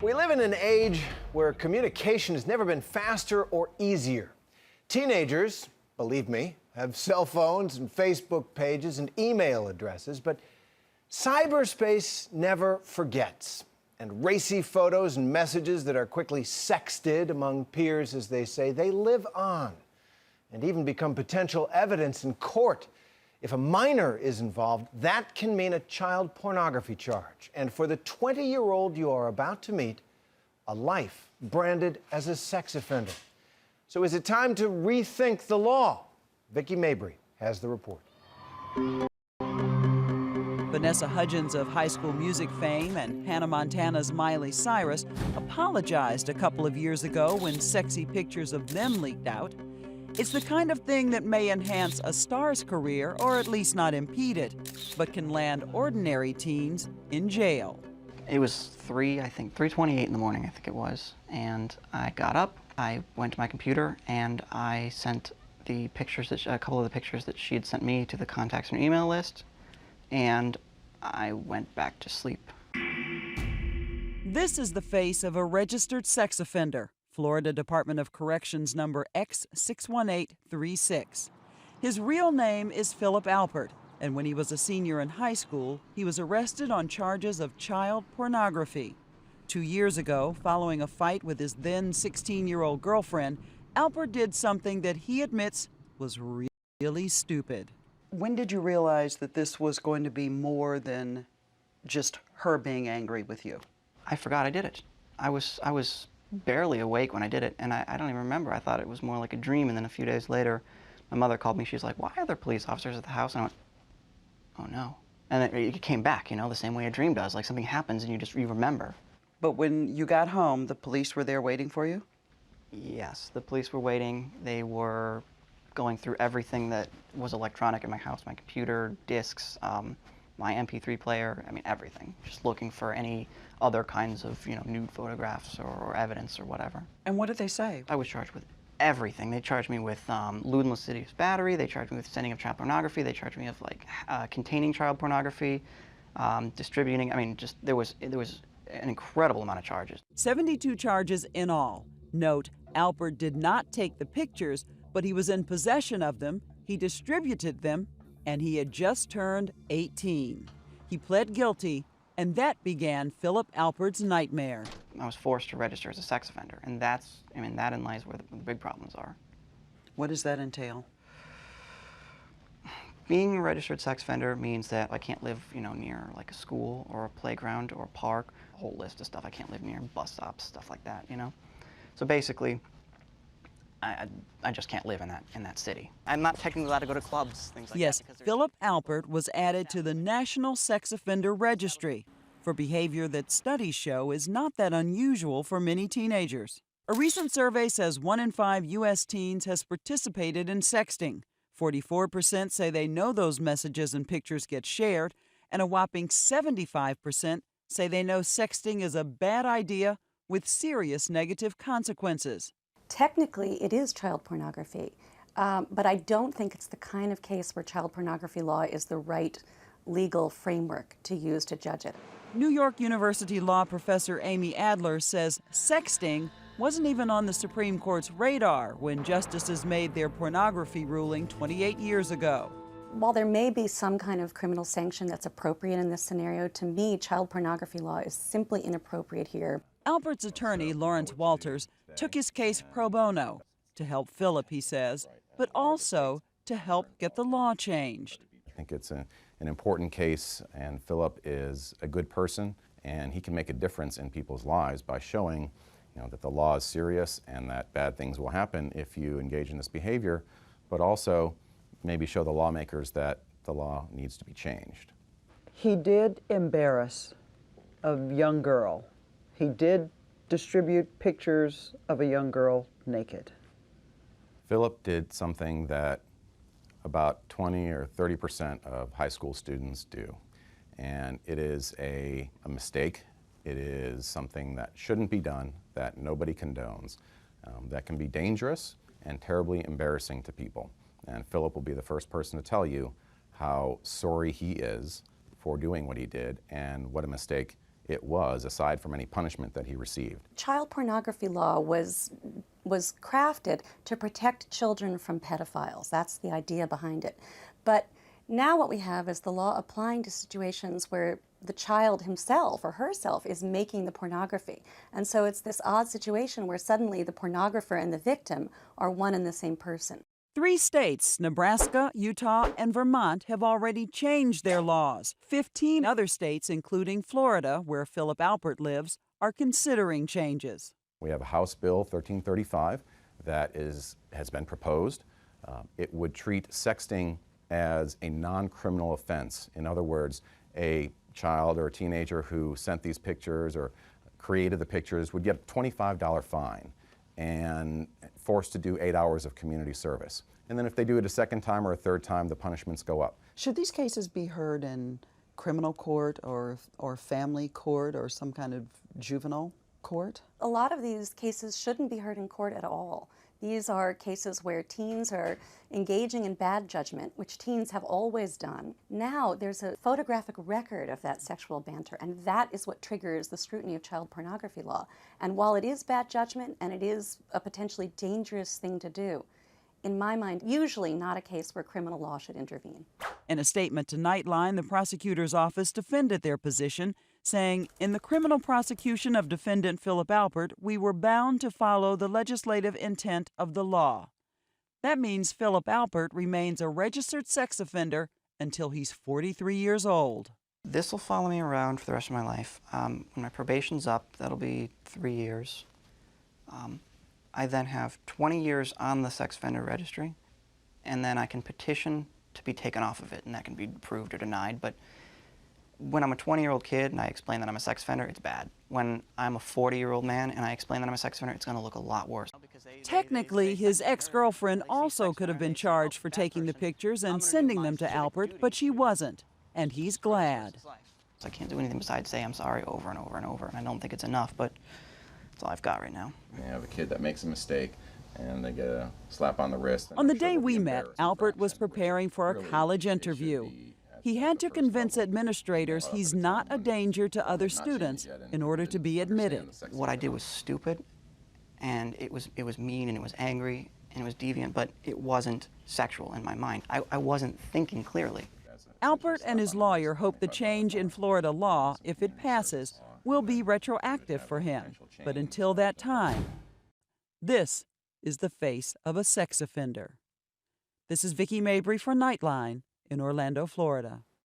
We live in an age where communication has never been faster or easier. Teenagers, believe me, have cell phones and Facebook pages and email addresses, but cyberspace never forgets. And racy photos and messages that are quickly sexted among peers, as they say, they live on and even become potential evidence in court. If a minor is involved, that can mean a child pornography charge. And for the 20-year-old you are about to meet, a life branded as a sex offender. So is it time to rethink the law? Vicki Mabry has the report. Vanessa Hudgens of High School Music fame and Hannah Montana's Miley Cyrus apologized a couple of years ago when sexy pictures of them leaked out. It's the kind of thing that may enhance a star's career, or at least not impede it, but can land ordinary teens in jail. It was 3:28 in the morning, I think it was, and I got up, I went to my computer, and I sent the pictures, a couple of the pictures that she had sent me to the contacts in her email list, and I went back to sleep. This is the face of a registered sex offender. Florida Department of Corrections number X61836. His real name is Philip Alpert, and when he was a senior in high school, he was arrested on charges of child pornography. 2 years ago, following a fight with his then 16-year-old girlfriend, Alpert did something that he admits was really stupid. When did you realize that this was going to be more than just her being angry with you? I forgot I did it. I was barely awake when I did it, and I don't even remember. I thought it was more like a dream, and then a few days later, my mother called me. She's like, "Why are there police officers at the house?" And I went, "Oh no." And it came back, you know, the same way a dream does. Like something happens and you remember. But when you got home, the police were there waiting for you? Yes, the police were waiting. They were going through everything that was electronic in my house, my computer, discs, my MP3 player, I mean everything. Just looking for any other kinds of, nude photographs or evidence or whatever. And what did they say? I was charged with everything. They charged me with lewd and lascivious battery. They charged me with sending of child pornography. They charged me with containing child pornography, distributing. I mean, just there was an incredible amount of charges. 72 charges in all. Note, Alpert did not take the pictures, but he was in possession of them, he distributed them, and he had just turned 18. He pled guilty, and that began Philip Alpert's nightmare. I was forced to register as a sex offender, and that in lies where the big problems are. What does that entail? Being a registered sex offender means that I can't live, near like a school or a playground or a park, a whole list of stuff. I can't live near bus stops, stuff like that, So basically, I just can't live in that city. I'm not technically allowed to go to clubs, things like yes, that. Yes, Philip Alpert was added to the National Sex Offender Registry for behavior that studies show is not that unusual for many teenagers. A recent survey says 1 in 5 U.S. teens has participated in sexting. 44% say they know those messages and pictures get shared, and a whopping 75% say they know sexting is a bad idea with serious negative consequences. Technically, it is child pornography, but I don't think it's the kind of case where child pornography law is the right legal framework to use to judge it. New York University law professor Amy Adler says sexting wasn't even on the Supreme Court's radar when justices made their pornography ruling 28 years ago. While there may be some kind of criminal sanction that's appropriate in this scenario, to me, child pornography law is simply inappropriate here. Alpert's attorney, Lawrence Walters, took his case pro bono to help Philip, he says, but also to help get the law changed. I think it's an important case, and Philip is a good person, and he can make a difference in people's lives by showing that the law is serious and that bad things will happen if you engage in this behavior, but also maybe show the lawmakers that the law needs to be changed. He did embarrass a young girl. He did distribute pictures of a young girl naked. Philip did something that about 20 or 30% of high school students do, and it is a mistake. It is something that shouldn't be done, that nobody condones, that can be dangerous and terribly embarrassing to people. And Philip will be the first person to tell you how sorry he is for doing what he did and what a mistake it was, aside from any punishment that he received. Child pornography law was crafted to protect children from pedophiles. That's the idea behind it. But now what we have is the law applying to situations where the child himself or herself is making the pornography. And so it's this odd situation where suddenly the pornographer and the victim are one and the same person. 3 states, Nebraska, Utah, and Vermont, have already changed their laws. 15 other states, including Florida, where Philip Alpert lives, are considering changes. We have a House Bill 1335 that has been proposed. It would treat sexting as a non-criminal offense. In other words, a child or a teenager who sent these pictures or created the pictures would get a $25 fine and forced to do 8 hours of community service. And then if they do it a second time or a third time, the punishments go up. Should these cases be heard in criminal court or family court or some kind of juvenile court? A lot of these cases shouldn't be heard in court at all. These are cases where teens are engaging in bad judgment, which teens have always done. Now there's a photographic record of that sexual banter, and that is what triggers the scrutiny of child pornography law. And while it is bad judgment and it is a potentially dangerous thing to do, in my mind, usually not a case where criminal law should intervene. In a statement to Nightline, the prosecutor's office defended their position, saying, "In the criminal prosecution of defendant Philip Alpert, we were bound to follow the legislative intent of the law." That means Philip Alpert remains a registered sex offender until he's 43 years old. This will follow me around for the rest of my life. When my probation's up, that'll be 3 years. I then have 20 years on the sex offender registry, and then I can petition to be taken off of it, and that can be approved or denied. But when I'm a 20-year-old kid and I explain that I'm a sex offender, it's bad. When I'm a 40-year-old man and I explain that I'm a sex offender, it's going to look a lot worse. Technically, his ex-girlfriend also could have been charged for taking the pictures and sending them to Alpert, but she wasn't, and he's glad. I can't do anything besides say I'm sorry over and over and over, and I don't think it's enough, but that's all I've got right now. You have a kid that makes a mistake and they get a slap on the wrist. On the day we met, Alpert was preparing for a college interview. He had to convince administrators he's not a danger to other students in order to be admitted. What I did was stupid, and it was mean, and it was angry, and it was deviant, but it wasn't sexual in my mind. I wasn't thinking clearly. Alpert and his lawyer hope the change in Florida law, if it passes, will be retroactive for him. But until that time, this is the face of a sex offender. This is Vicki Mabry for Nightline in Orlando, Florida.